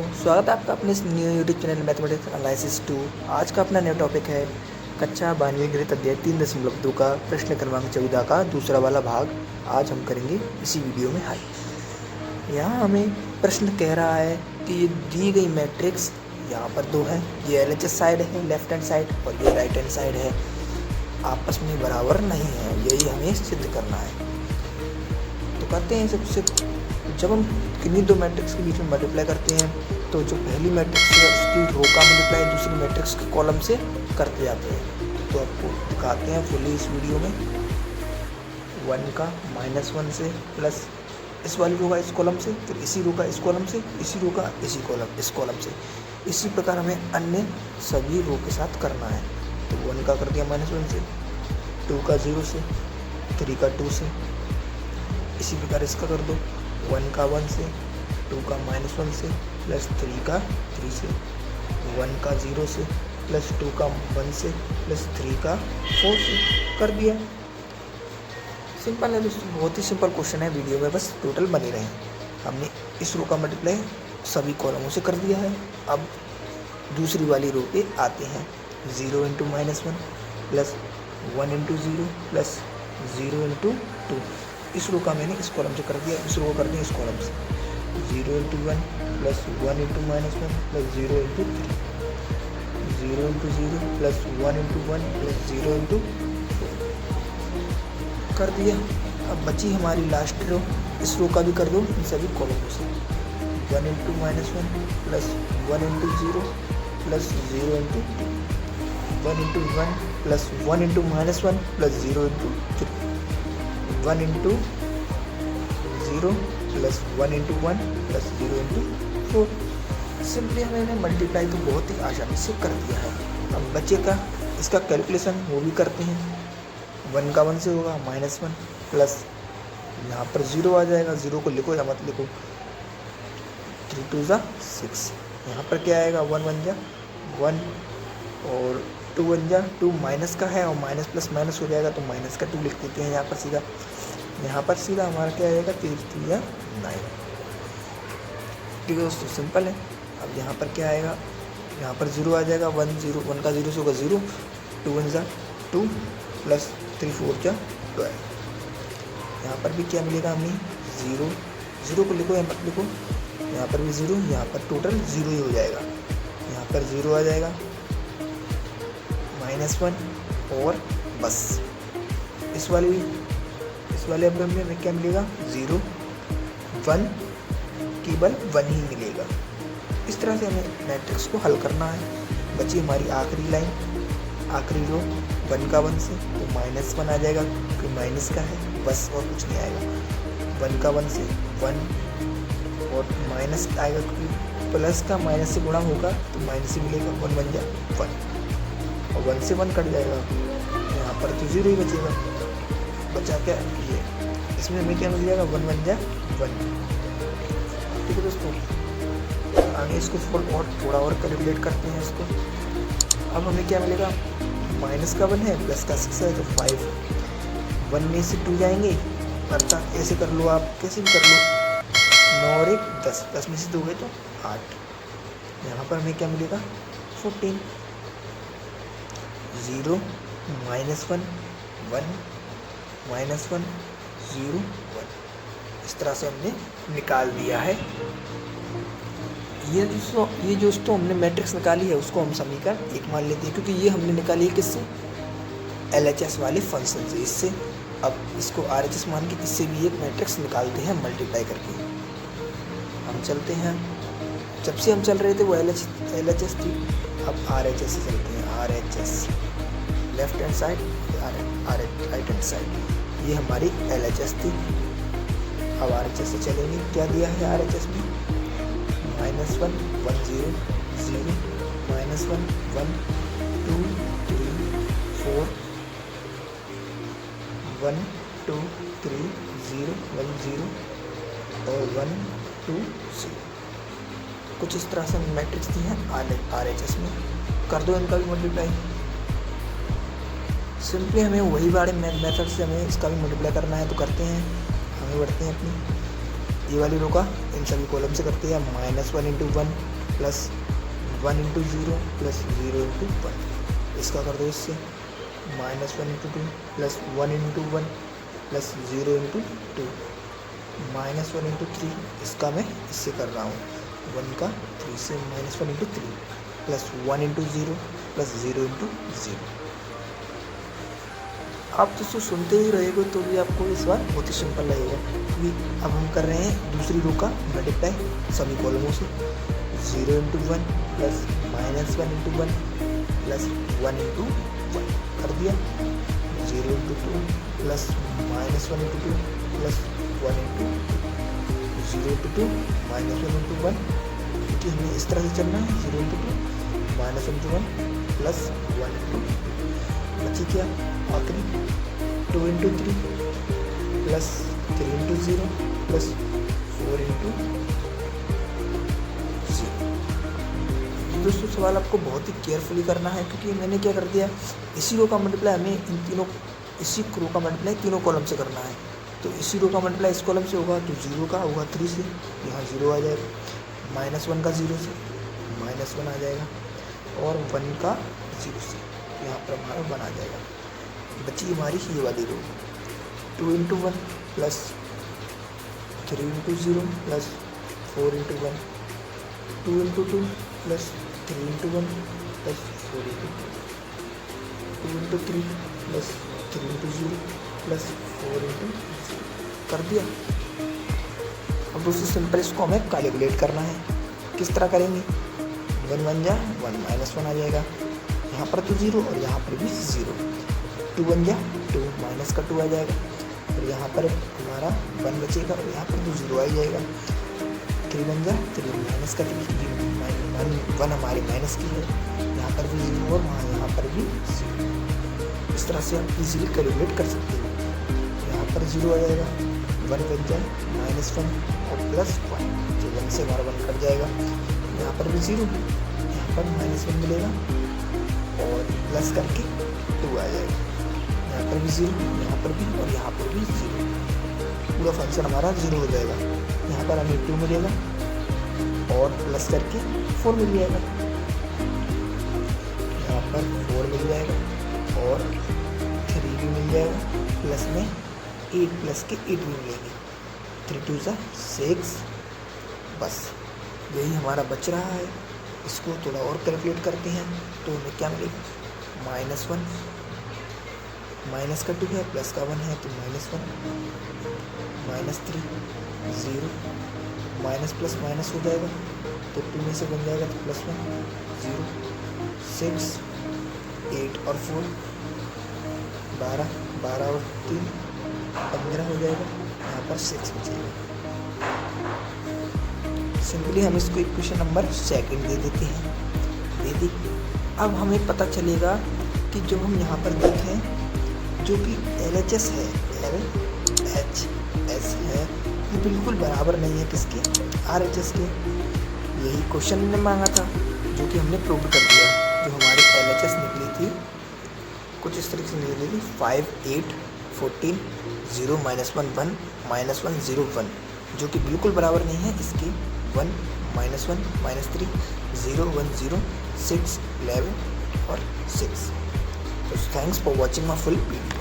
दोस्तों, स्वागत है आपका अपने इस new YouTube channel mathematics analysis 2। आज का अपना नया टॉपिक है कक्षा 12वीं गणित अध्याय 3.2 का प्रश्न क्रमांक 14 का दूसरा वाला भाग आज हम करेंगे इसी वीडियो में। हाई यहाँ हमें प्रश्न कह रहा है कि ये दी गई मैट्रिक्स यहाँ पर दो है, ये LHS साइड है लेफ्ट हैंड साइड और ये राइट हैंड साइड है, आपस में बराबर नहीं है। यही हमें सिद्ध करना है। तो करते हैं सबसे, जब हम किन्हीं दो मैट्रिक्स के बीच में मल्टीप्लाई करते हैं तो जो पहली मैट्रिक्स है उसकी रो का मल्टीप्लाई दूसरी मैट्रिक्स के कॉलम से करते जाते हैं। तो आपको दिखाते हैं फुली इस वीडियो में। 1 का -1 से प्लस इस वाली रो का इस कॉलम से, फिर इसी रो का इस कॉलम से, इसी रो का इसी कॉलम इस कॉलम से। इसी प्रकार हमें अन्य सभी रो के साथ करना है। तो 1 का कर दिया -1 से, 2 का 0 से, 3 का 2 से, इसी प्रकार इसका कर दो 1 का 1 से, 2 का -1 से, प्लस 3 का 3 से, 1 का 0 से, प्लस 2 का 1 से, प्लस 3 का 4 से कर दिया। सिंपल है दोस्तों, बहुत ही सिंपल क्वेश्चन है। वीडियो में बस टोटल बने रहे। हमने इस रो का मल्टीप्लाई सभी कॉलमों से कर दिया है। अब दूसरी वाली रो पे आते हैं। 0 × -1 प्लस 1 × 0 प्लस 0 × 2। इस रो का मैंने इस कॉलम से कर दिया, इस रो को कर दिया इस कॉलम से। 0 × 1 प्लस 1 × -1 प्लस 0 × 3, 0 × 0 प्लस 1 × 1 प्लस 0 × 4 कर दिया। अब बची हमारी लास्ट रो, इस रो का भी कर दो इन सभी कॉलमों से। 1 × -1 plus 1 × 0 plus 0 × 2, 1 × 1 plus 1 × -1 plus 0 × 3, 1 × 0 plus 1 × 1 plus 0 × 4। Simply हमने मल्टीप्लाई तो बहुत ही आसानी से कर दिया है। अब बचेगा इसका कैलकुलेशन, वो भी करते हैं। 1 का 1 से होगा -1 प्लस यहाँ पर 0 आ जाएगा, 0 को लिखो या मत लिखो, 3 × 2 = 6। यहाँ पर क्या आएगा 1 × 1 = 1 और 2 × 1 = 2। माइनस का है और माइनस प्लस माइनस हो जाएगा तो माइनस का 2 लिख देते हैं यहाँ पर सीधा। यहाँ पर सीधा हमारा क्या आएगा 3 × 3 = 9। ठीक है दोस्तों, सिंपल है। अब यहाँ पर क्या आएगा, यहाँ पर 0 आ जाएगा, 1 का 0 से होगा 0, 2 × 1 = 2 प्लस 3 × 4 = 12। यहाँ पर भी क्या मिलेगा हमें 0 को लिखो या मत लिखो, यहाँ पर भी 0, यहाँ पर टोटल 0 ही हो जाएगा। यहाँ पर 0 आ जाएगा, -1 और बस इस वाले अब्रम में हमें क्या मिलेगा 0, 1, केवल 1 ही मिलेगा। इस तरह से हमें मैट्रिक्स को हल करना है। बची हमारी आखिरी लाइन, आखिरी रो 1 का 1 से, तो -1 आ जाएगा क्योंकि माइनस का है, बस और कुछ नहीं आएगा। 1 का 1 से 1 और माइनस आएगा क्योंकि प्लस का माइनस से गुणा होगा तो माइनस ही मिलेगा। 1 × 1 = 1 और 1 से 1 कट जाएगा, यहाँ पर तो 0 ही बचेगा। बचा क्या ये, इसमें हमें क्या मिल जाएगा 1 × 1 = 1। ठीक है दोस्तों, आगे इसको थोड़ा और कैलकुलेट करते हैं इसको। अब हमें क्या मिलेगा, माइनस का 1 है प्लस का 6 है तो 5, 1 में से 2 जाएंगे, अर्थात ऐसे कर लो आप, कैसे भी कर लो, 9 और 1 10, 10 में से 2 गए तो 8। यहाँ पर हमें क्या मिलेगा 14। 0 -1 1 -1 0 1। इस तरह से हमने निकाल दिया है। ये जो हमने मैट्रिक्स निकाली है उसको हम समीकरण 1 मान लेते हैं, क्योंकि ये हमने निकाली है किससे, LHS वाले फंक्शन से। इससे अब इसको RHS मान के इससे भी एक मैट्रिक्स निकालते हैं मल्टीप्लाई करके। हम चलते हैं, जब से हम चल रहे थे वो LHS थी, अब RHS से चलते हैं। RHS left hand side, right hand side, ये हमारी LHS थी। अब RHS से चलेंगे, क्या दिया है RHS में, -1 1 0 0, -1 1 2 3 4, 1 2 3 0 1 0 और 1 2 0। कुछ इस तरह से मैट्रिक्स दी है RHS में। कर दो इनका भी मल्टीप्लाई। सिंपली हमें वही वाले मेथड से हमें इसका भी मल्टीप्लाई करना है, तो करते हैं। आगे बढ़ते हैं अपनी ये वाली रो का इन सभी कॉलम से करते हैं -1 into 1 plus 1 into 0 plus 0 into 1। इसका कर दो इससे -1 into 2 plus 1 into 1 plus 0 into 2 -1 into 3। इसका मैं इससे कर रहा हूँ 1 का 3 से -1 into 3 plus 1 into 0 plus 0 into 0। आप दोस्तों सुनते ही रहेगा तो भी आपको इस बार बहुत ही सिंपल लगेगा, क्योंकि अब हम कर रहे हैं दूसरी रो का मल्टीप्लाई सभी कॉलमों से 0 into 1 plus -1 into 1 plus 1 into 1 कर दिया। 0 into 2 plus -1 into 2 plus 1 into 0 into 2 -1 into 1, क्योंकि हमें इस तरह से चलना है 0 इंटू 2 -1 इंटू 1 प्लस 1 इंटू 2। बची क्या आखिरी 2 into 3 plus 3 into 0 plus 4 into 0। दोस्तों सवाल आपको बहुत ही केयरफुली करना है, क्योंकि मैंने क्या कर दिया, इसी रो का मल्टीप्लाई हमें इसी रो का मल्टीप्लाई तीनों कॉलम से करना है। तो इसी रो का मल्टीप्लाई इस कॉलम से होगा तो 0 का होगा 3 से, यहाँ 0 आ जाएगा। -1 का 0 से -1 आ जाएगा, और 1 का 0 से यहाँ पर हमारा 1 आ जाएगा। बची हमारी ये वाली रो 2 into 1 plus 3 into 0 plus 4 into 1 2 into 2 plus 3 into 1 plus 4 into 2 into 3 plus 3 into 0 plus 4 into 0 कर दिया। अब दोस्तों सिंपल इसको हमें कैलकुलेट करना है। किस तरह करेंगे, 1 1 जा 1 -1 आ जाएगा, यहाँ पर तो 0 और यहाँ पर भी 0। 2 1 जा 2 माइनस का 2 आ जाएगा, और यहाँ पर हमारा 1 बचेगा और यहाँ पर तो 0 आ ही जाएगा। 3 1 जा 3 माइनस का 1 हमारी माइनस की है, यहाँ पर भी 0 और यहाँ पर भी 0। इस तरह से आप इजीली कैलकुलेट कर सकते हो। यहाँ पर 0 आ जाएगा, 1 बन जाए -1 और प्लस 1, तो 1 से हमारा 1 कट जाएगा। यहाँ पर भी 0, यहाँ पर -1 मिलेगा और प्लस करके 2 आ जाएगा। यहाँ पर भी 0, यहाँ पर भी और यहाँ पर भी 0। पूरा फंक्शन हमारा 0 हो जाएगा। यहाँ पर हमें 2 मिलेगा और प्लस करके 4 मिल जाएगा। यहाँ पर 4 मिल जाएगा और 3 भी मिल जाएगा, प्लस में 8 प्लस के 8 भी मिलेंगे। 3 2 6। बस यही हमारा बच रहा है। इसको थोड़ा और कैलकुलेट करते हैं तो हमें क्या मिलेगा, -1 माइनस का 2 है प्लस का 1 है तो -1 -3 0 माइनस प्लस माइनस हो जाएगा तो 2 में से बन जाएगा तो +1 0 6 8 और 4 12 12 और 3 15 हो जाएगा। यहाँ पर 6 बचेगा। सिंपली हम इसको इक्वेशन नंबर 2 दे देते हैं। दे दी। अब हमें पता चलेगा कि जो हम यहाँ पर देखें जो कि LHS है, LHS है, ये बिल्कुल बराबर नहीं है किसके, RHS के। यही क्वेश्चन ने मांगा था जो कि हमने प्रूव कर दिया। जो हमारी LHS निकली थी कुछ इस तरीके से निकली थी 5 8 14 0 -1 1 -1 0 1, जो कि बिल्कुल बराबर नहीं है इसके 1 -1 -3 0 1 0 6 11 और 6। So thanks for watching my full video.